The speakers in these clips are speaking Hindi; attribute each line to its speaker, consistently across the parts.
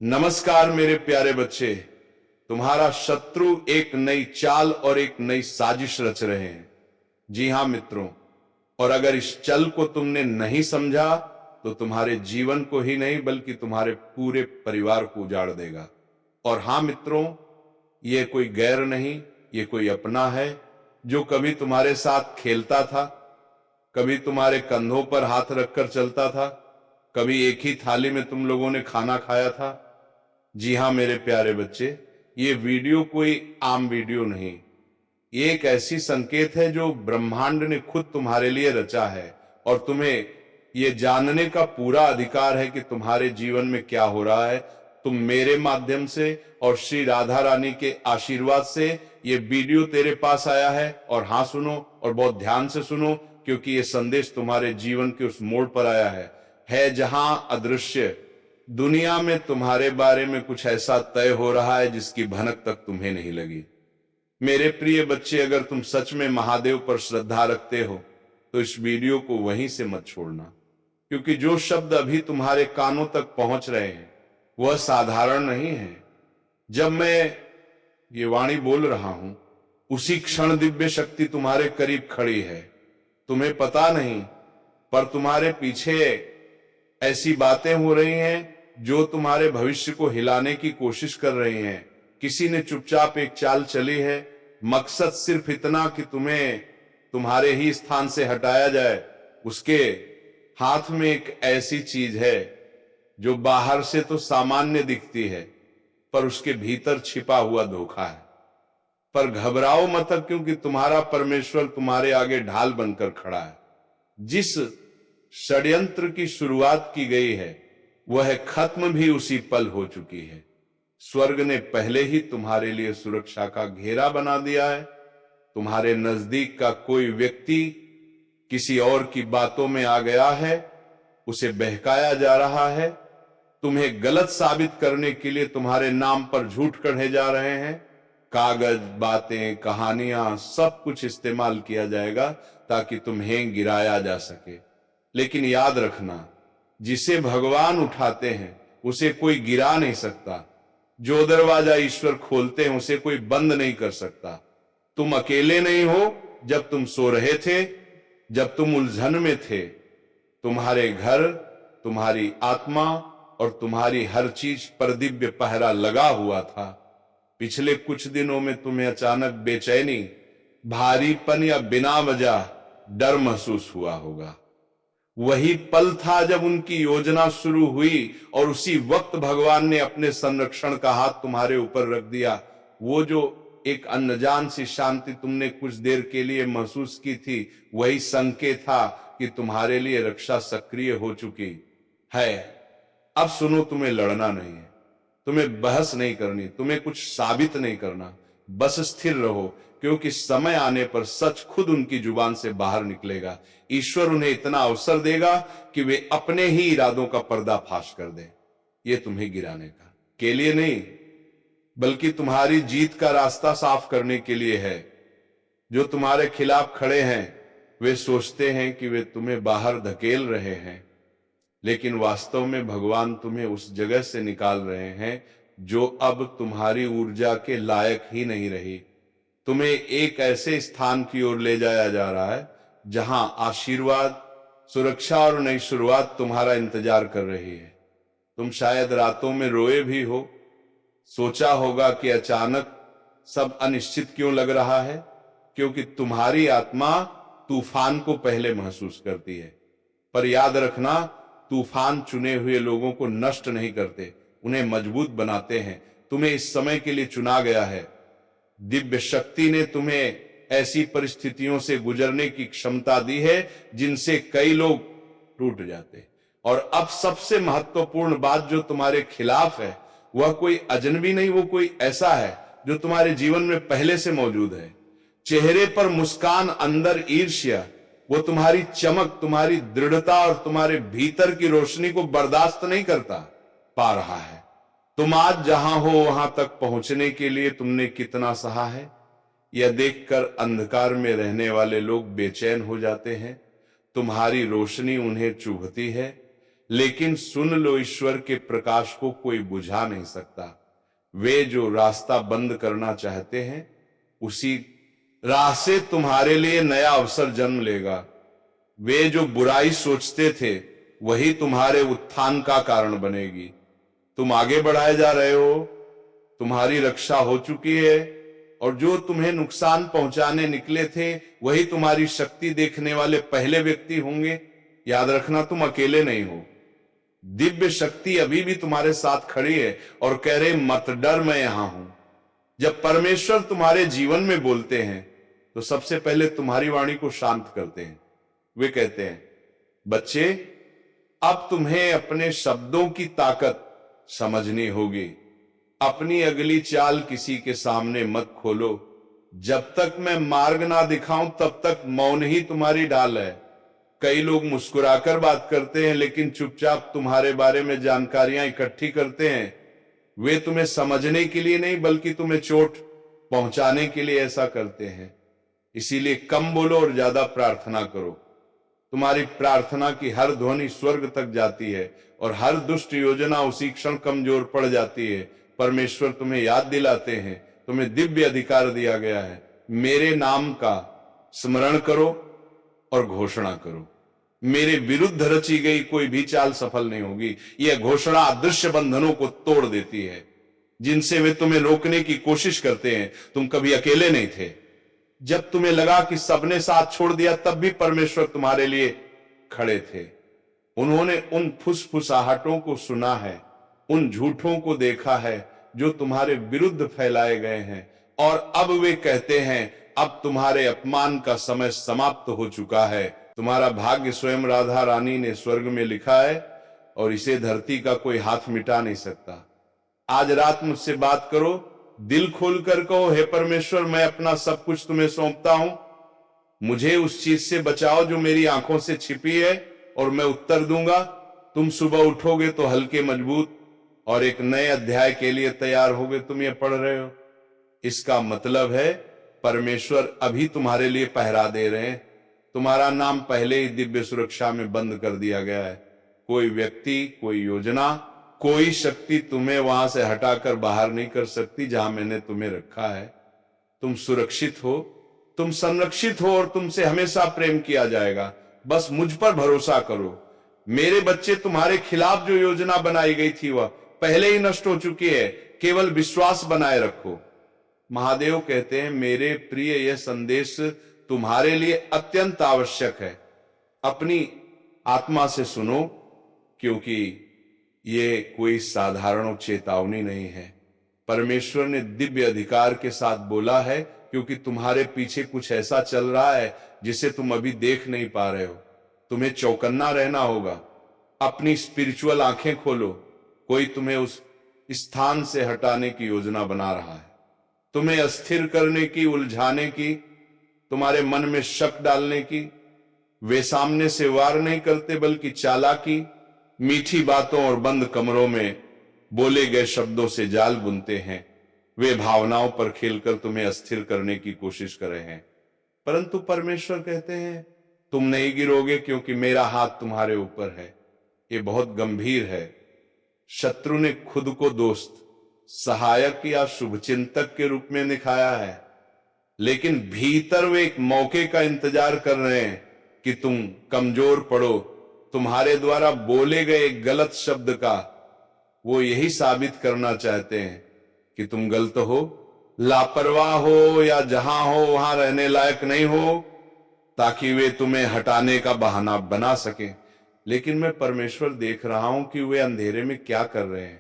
Speaker 1: नमस्कार मेरे प्यारे बच्चे। तुम्हारा शत्रु एक नई चाल और एक नई साजिश रच रहे हैं। जी हां मित्रों, और अगर इस चल को तुमने नहीं समझा तो तुम्हारे जीवन को ही नहीं बल्कि तुम्हारे पूरे परिवार को उजाड़ देगा। और हां मित्रों, ये कोई गैर नहीं, ये कोई अपना है जो कभी तुम्हारे साथ खेलता था, कभी तुम्हारे कंधों पर हाथ रखकर चलता था, कभी एक ही थाली में तुम लोगों ने खाना खाया था। जी हां मेरे प्यारे बच्चे, ये वीडियो कोई आम वीडियो नहीं, ये एक ऐसी संकेत है जो ब्रह्मांड ने खुद तुम्हारे लिए रचा है। और तुम्हें ये जानने का पूरा अधिकार है कि तुम्हारे जीवन में क्या हो रहा है। तुम मेरे माध्यम से और श्री राधा रानी के आशीर्वाद से ये वीडियो तेरे पास आया है। और हां सुनो, और बहुत ध्यान से सुनो, क्योंकि ये संदेश तुम्हारे जीवन के उस मोड़ पर आया है जहां अदृश्य दुनिया में तुम्हारे बारे में कुछ ऐसा तय हो रहा है जिसकी भनक तक तुम्हें नहीं लगी। मेरे प्रिय बच्चे, अगर तुम सच में महादेव पर श्रद्धा रखते हो तो इस वीडियो को वहीं से मत छोड़ना, क्योंकि जो शब्द अभी तुम्हारे कानों तक पहुंच रहे हैं वह साधारण नहीं है। जब मैं ये वाणी बोल रहा हूं उसी क्षण दिव्य शक्ति तुम्हारे करीब खड़ी है। तुम्हें पता नहीं, पर तुम्हारे पीछे ऐसी बातें हो रही हैं जो तुम्हारे भविष्य को हिलाने की कोशिश कर रही हैं। किसी ने चुपचाप एक चाल चली है, मकसद सिर्फ इतना कि तुम्हें तुम्हारे ही स्थान से हटाया जाए। उसके हाथ में एक ऐसी चीज है जो बाहर से तो सामान्य दिखती है, पर उसके भीतर छिपा हुआ धोखा है। पर घबराओ मत, क्योंकि तुम्हारा परमेश्वर तुम्हारे आगे ढाल बनकर खड़ा है। जिस षड्यंत्र की शुरुआत की गई है वह खत्म भी उसी पल हो चुकी है। स्वर्ग ने पहले ही तुम्हारे लिए सुरक्षा का घेरा बना दिया है। तुम्हारे नजदीक का कोई व्यक्ति किसी और की बातों में आ गया है, उसे बहकाया जा रहा है। तुम्हें गलत साबित करने के लिए तुम्हारे नाम पर झूठ कढ़े जा रहे हैं। कागज, बातें, कहानियां, सब कुछ इस्तेमाल किया जाएगा ताकि तुम्हें गिराया जा सके। लेकिन याद रखना, जिसे भगवान उठाते हैं उसे कोई गिरा नहीं सकता। जो दरवाजा ईश्वर खोलते हैं उसे कोई बंद नहीं कर सकता। तुम अकेले नहीं हो। जब तुम सो रहे थे, जब तुम उलझन में थे, तुम्हारे घर, तुम्हारी आत्मा और तुम्हारी हर चीज पर दिव्य पहरा लगा हुआ था। पिछले कुछ दिनों में तुम्हें अचानक बेचैनी, भारीपन या बिना वजह डर महसूस हुआ होगा। वही पल था जब उनकी योजना शुरू हुई और उसी वक्त भगवान ने अपने संरक्षण का हाथ तुम्हारे ऊपर रख दिया। वो जो एक अनजान सी शांति तुमने कुछ देर के लिए महसूस की थी, वही संकेत था कि तुम्हारे लिए रक्षा सक्रिय हो चुकी है। अब सुनो, तुम्हें लड़ना नहीं है, तुम्हें बहस नहीं करनी, तुम्हें कुछ साबित नहीं करना। बस स्थिर रहो, क्योंकि समय आने पर सच खुद उनकी जुबान से बाहर निकलेगा। ईश्वर उन्हें इतना अवसर देगा कि वे अपने ही इरादों का पर्दाफाश कर दें। ये तुम्हें गिराने का के लिए नहीं, बल्कि तुम्हारी जीत का रास्ता साफ करने के लिए है। जो तुम्हारे खिलाफ खड़े हैं वे सोचते हैं कि वे तुम्हें बाहर धकेल रहे हैं, लेकिन वास्तव में भगवान तुम्हें उस जगह से निकाल रहे हैं जो अब तुम्हारी ऊर्जा के लायक ही नहीं रही। तुम्हें एक ऐसे स्थान की ओर ले जाया जा रहा है जहां आशीर्वाद, सुरक्षा और नई शुरुआत तुम्हारा इंतजार कर रही है। तुम शायद रातों में रोए भी हो, सोचा होगा कि अचानक सब अनिश्चित क्यों लग रहा है, क्योंकि तुम्हारी आत्मा तूफान को पहले महसूस करती है। पर याद रखना, तूफान चुने हुए लोगों को नष्ट नहीं करते, उन्हें मजबूत बनाते हैं। तुम्हें इस समय के लिए चुना गया है। दिव्य शक्ति ने तुम्हें ऐसी परिस्थितियों से गुजरने की क्षमता दी है जिनसे कई लोग टूट जाते। और अब सबसे महत्वपूर्ण बात जो तुम्हारे खिलाफ है वह कोई अजनबी नहीं, वो कोई ऐसा है जो तुम्हारे जीवन में पहले से मौजूद है। चेहरे पर मुस्कान, अंदर ईर्ष्या, वो तुम्हारी चमक, तुम्हारी दृढ़ता और तुम्हारे भीतर की रोशनी को बर्दाश्त नहीं करता पा रहा है। तुम आज जहां हो वहां तक पहुंचने के लिए तुमने कितना सहा है, यह देखकर अंधकार में रहने वाले लोग बेचैन हो जाते हैं। तुम्हारी रोशनी उन्हें चुभती है, लेकिन सुन लो, ईश्वर के प्रकाश को कोई बुझा नहीं सकता। वे जो रास्ता बंद करना चाहते हैं, उसी राह से तुम्हारे लिए नया अवसर जन्म लेगा। वे जो बुराई सोचते थे, वही तुम्हारे उत्थान का कारण बनेगी। तुम आगे बढ़ाए जा रहे हो, तुम्हारी रक्षा हो चुकी है, और जो तुम्हें नुकसान पहुंचाने निकले थे, वही तुम्हारी शक्ति देखने वाले पहले व्यक्ति होंगे। याद रखना, तुम अकेले नहीं हो। दिव्य शक्ति अभी भी तुम्हारे साथ खड़ी है और कह रहे मत डर, मैं यहां हूं। जब परमेश्वर तुम्हारे जीवन में बोलते हैं, तो सबसे पहले तुम्हारी वाणी को शांत करते हैं। वे कहते हैं, बच्चे, अब तुम्हें अपने शब्दों की ताकत समझनी होगी। अपनी अगली चाल किसी के सामने मत खोलो। जब तक मैं मार्ग ना दिखाऊं, तब तक मौन ही तुम्हारी ढाल है। कई लोग मुस्कुराकर बात करते हैं, लेकिन चुपचाप तुम्हारे बारे में जानकारियां इकट्ठी करते हैं। वे तुम्हें समझने के लिए नहीं, बल्कि तुम्हें चोट पहुंचाने के लिए ऐसा करते हैं। इसीलिए कम बोलो और ज्यादा प्रार्थना करो। तुम्हारी प्रार्थना की हर ध्वनि स्वर्ग तक जाती है और हर दुष्ट योजना उसी क्षण कमजोर पड़ जाती है। परमेश्वर तुम्हें याद दिलाते हैं, तुम्हें दिव्य अधिकार दिया गया है। मेरे नाम का स्मरण करो और घोषणा करो। मेरे विरुद्ध रची गई कोई भी चाल सफल नहीं होगी। यह घोषणा अदृश्य बंधनों को तोड़ देती है, जिनसे वे तुम्हें रोकने की कोशिश करते हैं। तुम कभी अकेले नहीं थे। जब तुम्हें लगा कि सबने साथ छोड़ दिया, तब भी परमेश्वर तुम्हारे लिए खड़े थे। उन्होंने उन फुसफुसाहटों को सुना है, उन झूठों को देखा है जो तुम्हारे विरुद्ध फैलाए गए हैं, और अब वे कहते हैं, अब तुम्हारे अपमान का समय समाप्त हो चुका है। तुम्हारा भाग्य स्वयं राधा रानी ने स्वर्ग में लिखा है, और इसे धरती का कोई हाथ मिटा नहीं सकता। आज रात मुझसे बात करो, दिल खोलकर कहो, हे परमेश्वर, मैं अपना सब कुछ तुम्हें सौंपता हूं। मुझे उस चीज से बचाओ जो मेरी आंखों से छिपी है, और मैं उत्तर दूंगा। तुम सुबह उठोगे तो हल्के, मजबूत और एक नए अध्याय के लिए तैयार होगे। तुम ये पढ़ रहे हो, इसका मतलब है परमेश्वर अभी तुम्हारे लिए पहरा दे रहे हैं। तुम्हारा नाम पहले ही दिव्य सुरक्षा में बंद कर दिया गया है। कोई व्यक्ति, कोई योजना, कोई शक्ति तुम्हें वहां से हटाकर बाहर नहीं कर सकती जहां मैंने तुम्हें रखा है। तुम सुरक्षित हो, तुम संरक्षित हो, और तुमसे हमेशा प्रेम किया जाएगा। बस मुझ पर भरोसा करो। मेरे बच्चे, तुम्हारे खिलाफ जो योजना बनाई गई थी, वह पहले ही नष्ट हो चुकी है। केवल विश्वास बनाए रखो। महादेव कहते हैं, मेरे प्रिय, यह संदेश तुम्हारे लिए अत्यंत आवश्यक है। अपनी आत्मा से सुनो, क्योंकि ये कोई साधारण चेतावनी नहीं है। परमेश्वर ने दिव्य अधिकार के साथ बोला है, क्योंकि तुम्हारे पीछे कुछ ऐसा चल रहा है जिसे तुम अभी देख नहीं पा रहे हो। तुम्हें चौकन्ना रहना होगा। अपनी स्पिरिचुअल आंखें खोलो। कोई तुम्हें उस स्थान से हटाने की योजना बना रहा है, तुम्हें अस्थिर करने की, उलझाने की, तुम्हारे मन में शक डालने की। वे सामने से वार नहीं करते, बल्कि चालाकी, मीठी बातों और बंद कमरों में बोले गए शब्दों से जाल बुनते हैं। वे भावनाओं पर खेलकर तुम्हें अस्थिर करने की कोशिश कर रहे हैं। परंतु परमेश्वर कहते हैं, तुम नहीं गिरोगे, क्योंकि मेरा हाथ तुम्हारे ऊपर है। ये बहुत गंभीर है। शत्रु ने खुद को दोस्त, सहायक या शुभचिंतक के रूप में दिखाया है, लेकिन भीतर वे एक मौके का इंतजार कर रहे हैं कि तुम कमजोर पड़ो। तुम्हारे द्वारा बोले गए गलत शब्द का वो यही साबित करना चाहते हैं कि तुम गलत हो, लापरवाह हो, या जहां हो वहां रहने लायक नहीं हो, ताकि वे तुम्हें हटाने का बहाना बना सके। लेकिन मैं परमेश्वर देख रहा हूं कि वे अंधेरे में क्या कर रहे हैं।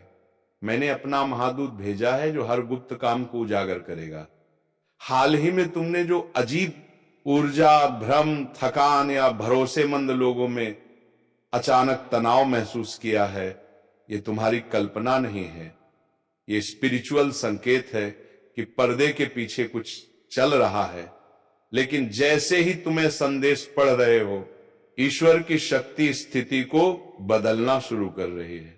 Speaker 1: मैंने अपना महादूत भेजा है जो हर गुप्त काम को उजागर करेगा। हाल ही में तुमने जो अजीब ऊर्जा, भ्रम, थकान या भरोसेमंद लोगों में अचानक तनाव महसूस किया है, ये तुम्हारी कल्पना नहीं है। ये स्पिरिचुअल संकेत है कि पर्दे के पीछे कुछ चल रहा है। लेकिन जैसे ही तुम्हें संदेश पढ़ रहे हो, ईश्वर की शक्ति स्थिति को बदलना शुरू कर रही है।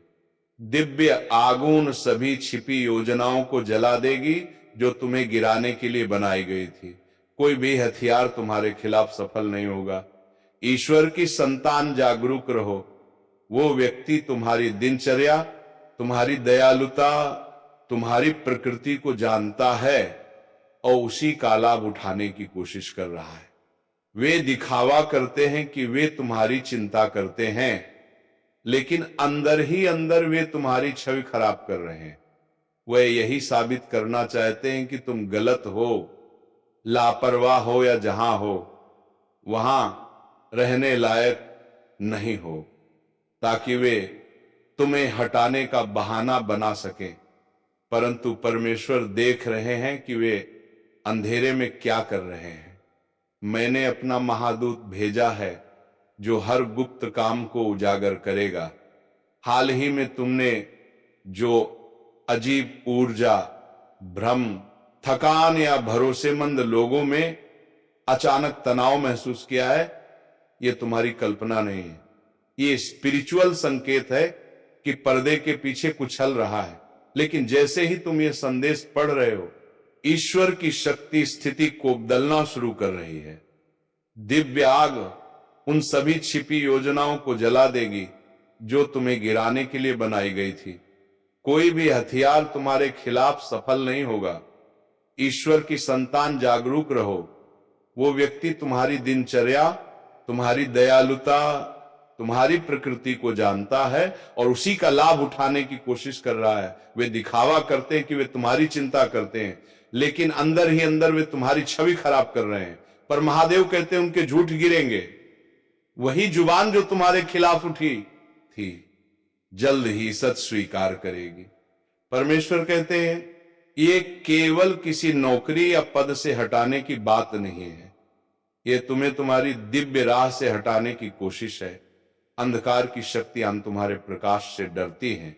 Speaker 1: दिव्य आगून सभी छिपी योजनाओं को जला देगी जो तुम्हें गिराने के लिए बनाई गई थी। कोई भी हथियार तुम्हारे खिलाफ सफल नहीं होगा। ईश्वर की संतान, जागरूक रहो। वो व्यक्ति तुम्हारी दिनचर्या, तुम्हारी दयालुता, तुम्हारी प्रकृति को जानता है और उसी का लाभ उठाने की कोशिश कर रहा है। वे दिखावा करते हैं कि वे तुम्हारी चिंता करते हैं, लेकिन अंदर ही अंदर वे तुम्हारी छवि खराब कर रहे हैं। वे यही साबित करना चाहते हैं कि तुम गलत हो, लापरवाह हो या जहां हो वहां रहने लायक नहीं हो, ताकि वे तुम्हें हटाने का बहाना बना सकें। परंतु परमेश्वर देख रहे हैं कि वे अंधेरे में क्या कर रहे हैं। मैंने अपना महादूत भेजा है जो हर गुप्त काम को उजागर करेगा। हाल ही में तुमने जो अजीब ऊर्जा, भ्रम, थकान या भरोसेमंद लोगों में अचानक तनाव महसूस किया है, यह तुम्हारी कल्पना नहीं है। ये स्पिरिचुअल संकेत है कि पर्दे के पीछे कुछ चल रहा है। लेकिन जैसे ही तुम ये संदेश पढ़ रहे हो, ईश्वर की शक्ति स्थिति को बदलना शुरू कर रही है। दिव्य आग उन सभी छिपी योजनाओं को जला देगी जो तुम्हें गिराने के लिए बनाई गई थी। कोई भी हथियार तुम्हारे खिलाफ सफल नहीं होगा। ईश्वर की संतान, जागरूक रहो। वो व्यक्ति तुम्हारी दिनचर्या, तुम्हारी दयालुता, तुम्हारी प्रकृति को जानता है और उसी का लाभ उठाने की कोशिश कर रहा है। वे दिखावा करते हैं कि वे तुम्हारी चिंता करते हैं, लेकिन अंदर ही अंदर वे तुम्हारी छवि खराब कर रहे हैं। पर महादेव कहते हैं उनके झूठ गिरेंगे। वही जुबान जो तुम्हारे खिलाफ उठी थी जल्द ही सच स्वीकार करेगी। परमेश्वर कहते हैं ये केवल किसी नौकरी या पद से हटाने की बात नहीं है, ये तुम्हें तुम्हारी दिव्य राह से हटाने की कोशिश है। अंधकार की शक्तियां तुम्हारे प्रकाश से डरती हैं।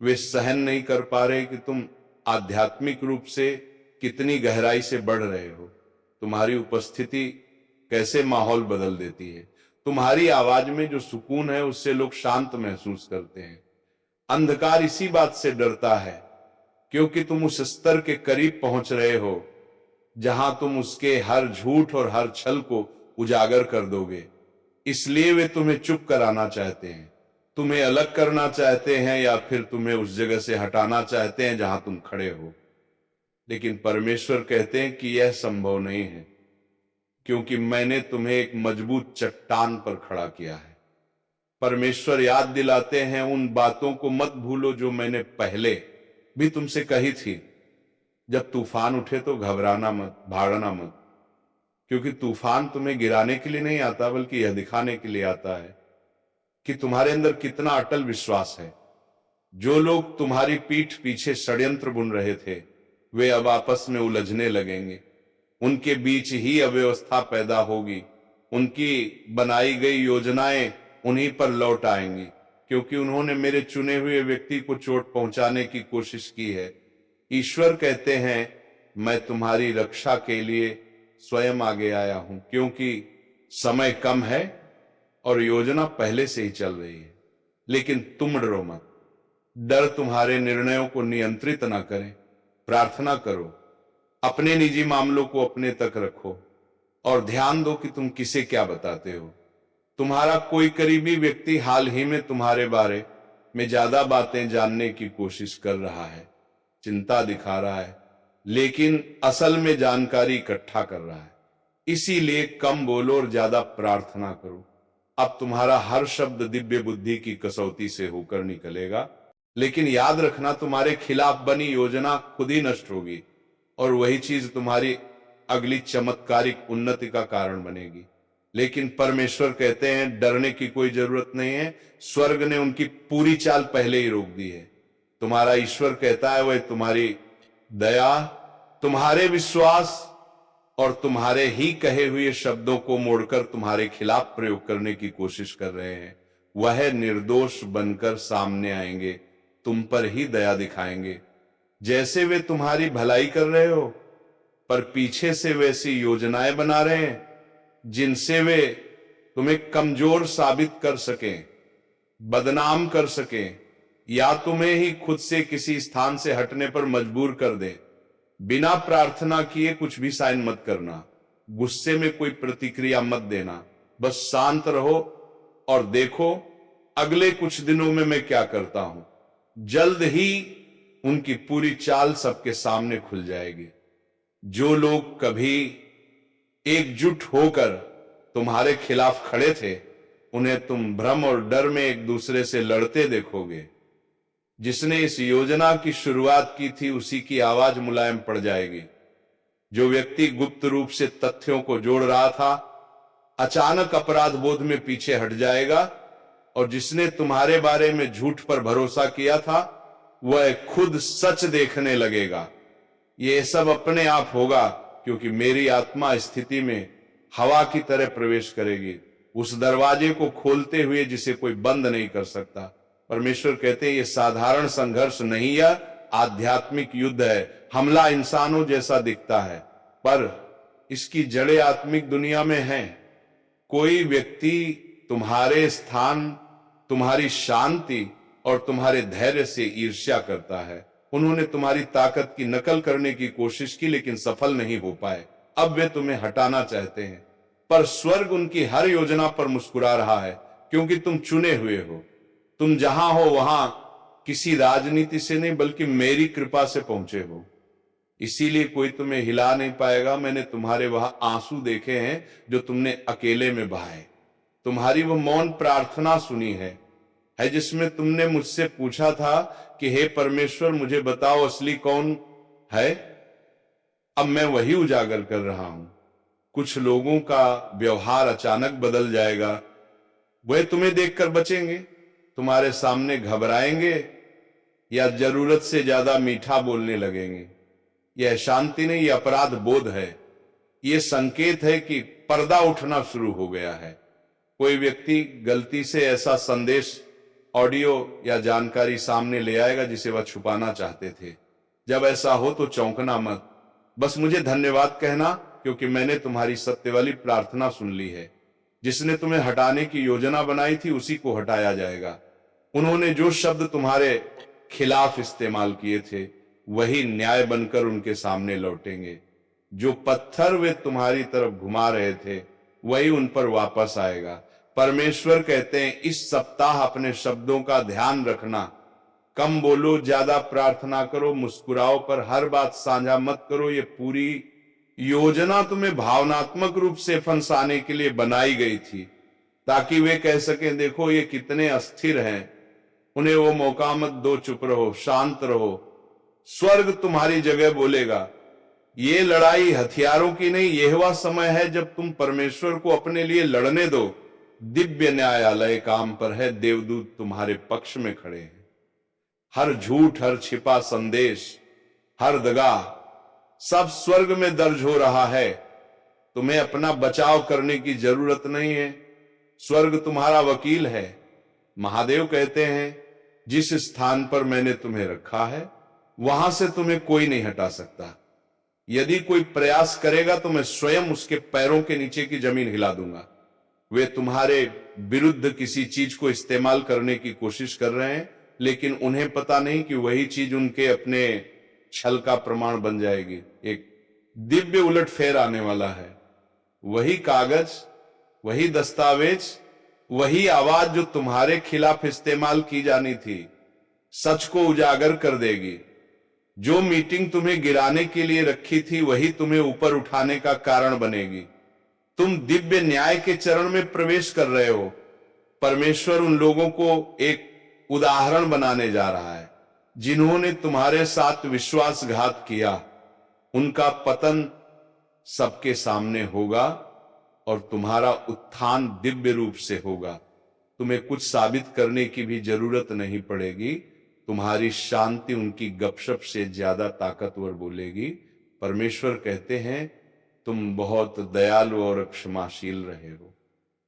Speaker 1: वे सहन नहीं कर पा रहे कि तुम आध्यात्मिक रूप से कितनी गहराई से बढ़ रहे हो। तुम्हारी उपस्थिति कैसे माहौल बदल देती है। तुम्हारी आवाज में जो सुकून है उससे लोग शांत महसूस करते हैं। अंधकार इसी बात से डरता है क्योंकि तुम उस स्तर के करीब पहुंच रहे हो जहां तुम उसके हर झूठ और हर छल को उजागर कर दोगे। इसलिए वे तुम्हें चुप कराना चाहते हैं, तुम्हें अलग करना चाहते हैं या फिर तुम्हें उस जगह से हटाना चाहते हैं जहां तुम खड़े हो। लेकिन परमेश्वर कहते हैं कि यह संभव नहीं है, क्योंकि मैंने तुम्हें एक मजबूत चट्टान पर खड़ा किया है। परमेश्वर याद दिलाते हैं उन बातों को मत भूलो जो मैंने पहले भी तुमसे कही थी। जब तूफान उठे तो घबराना मत, भागना मत, क्योंकि तूफान तुम्हें गिराने के लिए नहीं आता बल्कि यह दिखाने के लिए आता है कि तुम्हारे अंदर कितना अटल विश्वास है। जो लोग तुम्हारी पीठ पीछे षड्यंत्र बुन रहे थे वे अब आपस में उलझने लगेंगे। उनके बीच ही अव्यवस्था पैदा होगी। उनकी बनाई गई योजनाएं उन्हीं पर लौट आएंगी, क्योंकि उन्होंने मेरे चुने हुए व्यक्ति को चोट पहुंचाने की कोशिश की है। ईश्वर कहते हैं मैं तुम्हारी रक्षा के लिए स्वयं आगे आया हूं, क्योंकि समय कम है और योजना पहले से ही चल रही है। लेकिन तुम डरो मत। डर तुम्हारे निर्णयों को नियंत्रित ना करे। प्रार्थना करो, अपने निजी मामलों को अपने तक रखो और ध्यान दो कि तुम किसे क्या बताते हो। तुम्हारा कोई करीबी व्यक्ति हाल ही में तुम्हारे बारे में ज्यादा बातें जानने की कोशिश कर रहा है, चिंता दिखा रहा है, लेकिन असल में जानकारी इकट्ठा कर रहा है। इसीलिए कम बोलो और ज्यादा प्रार्थना करो। अब तुम्हारा हर शब्द दिव्य बुद्धि की कसौटी से होकर निकलेगा, लेकिन याद रखना तुम्हारे खिलाफ बनी योजना खुद ही नष्ट होगी और वही चीज तुम्हारी अगली चमत्कारिक उन्नति का कारण बनेगी। लेकिन परमेश्वर कहते हैं डरने की कोई जरूरत नहीं है, स्वर्ग ने उनकी पूरी चाल पहले ही रोक दी है। तुम्हारा ईश्वर कहता है वह तुम्हारी दया, तुम्हारे विश्वास और तुम्हारे ही कहे हुए शब्दों को मोड़कर तुम्हारे खिलाफ प्रयोग करने की कोशिश कर रहे हैं। वह निर्दोष बनकर सामने आएंगे, तुम पर ही दया दिखाएंगे। जैसे वे तुम्हारी भलाई कर रहे हो, पर पीछे से वैसी योजनाएं बना रहे हैं जिनसे वे तुम्हें कमजोर साबित कर सकें, बदनाम कर सकें या तुम्हें ही खुद से किसी स्थान से हटने पर मजबूर कर दें। बिना प्रार्थना किए कुछ भी साइन मत करना, गुस्से में कोई प्रतिक्रिया मत देना, बस शांत रहो और देखो अगले कुछ दिनों में मैं क्या करता हूं। जल्द ही उनकी पूरी चाल सबके सामने खुल जाएगी। जो लोग कभी एकजुट होकर तुम्हारे खिलाफ खड़े थे, उन्हें तुम भ्रम और डर में एक दूसरे से लड़ते देखोगे। जिसने इस योजना की शुरुआत की थी, उसी की आवाज मुलायम पड़ जाएगी। जो व्यक्ति गुप्त रूप से तथ्यों को जोड़ रहा था, अचानक अपराध बोध में पीछे हट जाएगा, और जिसने तुम्हारे बारे में झूठ पर भरोसा किया था, वह खुद सच देखने लगेगा। यह सब अपने आप होगा, क्योंकि मेरी आत्मा स्थिति में हवा की तरह प्रवेश करेगी, उस दरवाजे को खोलते हुए जिसे कोई बंद नहीं कर सकता। परमेश्वर कहते हैं, यह साधारण संघर्ष नहीं, यह आध्यात्मिक युद्ध है। हमला इंसानों जैसा दिखता है, पर इसकी जड़ें आत्मिक दुनिया में हैं। कोई व्यक्ति तुम्हारे स्थान, तुम्हारी शांति और तुम्हारे धैर्य से ईर्ष्या करता है। उन्होंने तुम्हारी ताकत की नकल करने की कोशिश की, लेकिन सफल नहीं हो पाए। अब वे तुम्हें हटाना चाहते हैं, पर स्वर्ग उनकी हर योजना पर मुस्कुरा रहा है, क्योंकि तुम चुने हुए हो। तुम जहां हो वहां किसी राजनीति से नहीं, बल्कि मेरी कृपा से पहुंचे हो। इसीलिए कोई तुम्हें हिला नहीं पाएगा। मैंने तुम्हारे वहां आंसू देखे हैं जो तुमने अकेले में बहाए। तुम्हारी वो मौन प्रार्थना सुनी है जिसमें तुमने मुझसे पूछा था कि हे परमेश्वर, मुझे बताओ असली कौन है। अब मैं वही उजागर कर रहा हूं। कुछ लोगों का व्यवहार अचानक बदल जाएगा। वे तुम्हें देखकर बचेंगे, तुम्हारे सामने घबराएंगे या जरूरत से ज्यादा मीठा बोलने लगेंगे। यह शांति नहीं, यह अपराध बोध है। यह संकेत है कि पर्दा उठना शुरू हो गया है। कोई व्यक्ति गलती से ऐसा संदेश, ऑडियो या जानकारी सामने ले आएगा जिसे वह छुपाना चाहते थे। जब ऐसा हो तो चौंकना मत, बस मुझे धन्यवाद कहना, क्योंकि मैंने तुम्हारी सत्य वाली प्रार्थना सुन ली है। जिसने तुम्हें हटाने की योजना बनाई थी, उसी को हटाया जाएगा। उन्होंने जो शब्द तुम्हारे खिलाफ इस्तेमाल किए थे, वही न्याय बनकर उनके सामने लौटेंगे। जो पत्थर वे तुम्हारी तरफ घुमा रहे थे, वही उन पर वापस आएगा। परमेश्वर कहते हैं, इस सप्ताह अपने शब्दों का ध्यान रखना। कम बोलो, ज्यादा प्रार्थना करो, मुस्कुराओ, पर हर बात साझा मत करो। ये पूरी योजना तुम्हें भावनात्मक रूप से फंसाने के लिए बनाई गई थी, ताकि वे कह सकें, देखो ये कितने अस्थिर हैं, उन्हें वो मौका मत दो, चुप रहो, शांत रहो। स्वर्ग तुम्हारी जगह बोलेगा, ये लड़ाई हथियारों की नहीं, यह वह समय है जब तुम परमेश्वर को अपने लिए लड़ने दो। दिव्य न्यायालय काम पर है, देवदूत तुम्हारे पक्ष में खड़े हैं। हर झूठ, हर छिपा संदेश, हर दगा, सब स्वर्ग में दर्ज हो रहा है। तुम्हें अपना बचाव करने की जरूरत नहीं है, स्वर्ग तुम्हारा वकील है। महादेव कहते हैं, जिस स्थान पर मैंने तुम्हें रखा है, वहां से तुम्हें कोई नहीं हटा सकता। यदि कोई प्रयास करेगा तो मैं स्वयं उसके पैरों के नीचे की जमीन हिला दूंगा। वे तुम्हारे विरुद्ध किसी चीज को इस्तेमाल करने की कोशिश कर रहे हैं, लेकिन उन्हें पता नहीं कि वही चीज उनके अपने छल का प्रमाण बन जाएगी। एक दिव्य उलटफेर आने वाला है। वही कागज, वही दस्तावेज, वही आवाज जो तुम्हारे खिलाफ इस्तेमाल की जानी थी, सच को उजागर कर देगी। जो मीटिंग तुम्हें गिराने के लिए रखी थी, वही तुम्हें ऊपर उठाने का कारण बनेगी। तुम दिव्य न्याय के चरण में प्रवेश कर रहे हो। परमेश्वर उन लोगों को एक उदाहरण बनाने जा रहा है जिन्होंने तुम्हारे साथ विश्वासघात किया। उनका पतन सबके सामने होगा और तुम्हारा उत्थान दिव्य रूप से होगा। तुम्हें कुछ साबित करने की भी जरूरत नहीं पड़ेगी। तुम्हारी शांति उनकी गपशप से ज्यादा ताकतवर बोलेगी। परमेश्वर कहते हैं, तुम बहुत दयालु और क्षमाशील रहे हो।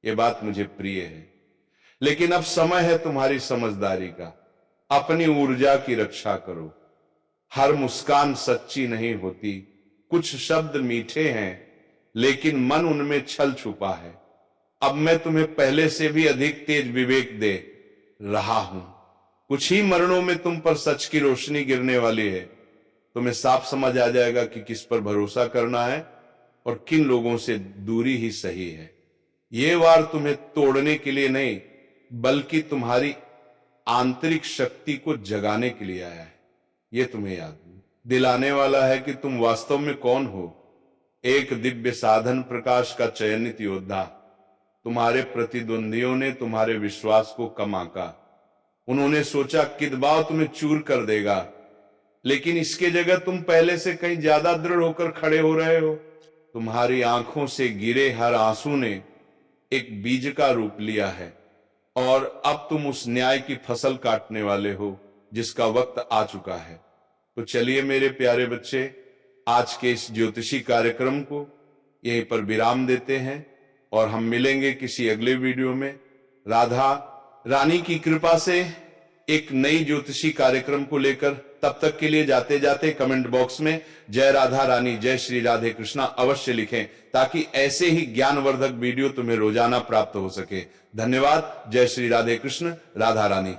Speaker 1: यह बात मुझे प्रिय है। लेकिन अब समय है तुम्हारी समझदारी का। अपनी ऊर्जा की रक्षा करो। हर मुस्कान सच्ची नहीं होती। कुछ शब्द मीठे हैं, लेकिन मन उनमें छल छुपा है। अब मैं तुम्हें पहले से भी अधिक तेज विवेक दे रहा हूं। कुछ ही मरणों में तुम पर सच की रोशनी गिरने वाली है। तुम्हें साफ समझ आ जाएगा कि किस पर भरोसा करना है और किन लोगों से दूरी ही सही है। ये वार तुम्हें तोड़ने के लिए नहीं, बल्कि तुम्हारी आंतरिक शक्ति को जगाने के लिए आया है। यह तुम्हें याद दिलाने वाला है कि तुम वास्तव में कौन हो। एक दिव्य साधन प्रकाश का चयनित योद्धा। तुम्हारे प्रतिद्वंदियों ने तुम्हारे विश्वास को कम आंका। उन्होंने सोचा किदबाव तुम्हें चूर कर देगा, लेकिन इसके जगह तुम पहले से कहीं ज्यादा दृढ़ होकर खड़े हो रहे हो। तुम्हारी आंखों से गिरे हर आंसू ने एक बीज का रूप लिया है और अब तुम उस न्याय की फसल काटने वाले हो जिसका वक्त आ चुका है। तो चलिए मेरे प्यारे बच्चे, आज के इस ज्योतिषी कार्यक्रम को यहीं पर विराम देते हैं और हम मिलेंगे किसी अगले वीडियो में। राधा रानी की कृपा से एक नई ज्योतिषी कार्यक्रम को लेकर। तब तक के लिए जाते जाते कमेंट बॉक्स में जय राधा रानी, जय श्री राधे कृष्णा अवश्य लिखें, ताकि ऐसे ही ज्ञानवर्धक वीडियो तुम्हें रोजाना प्राप्त हो सके। धन्यवाद। जय श्री राधे कृष्ण, राधा रानी।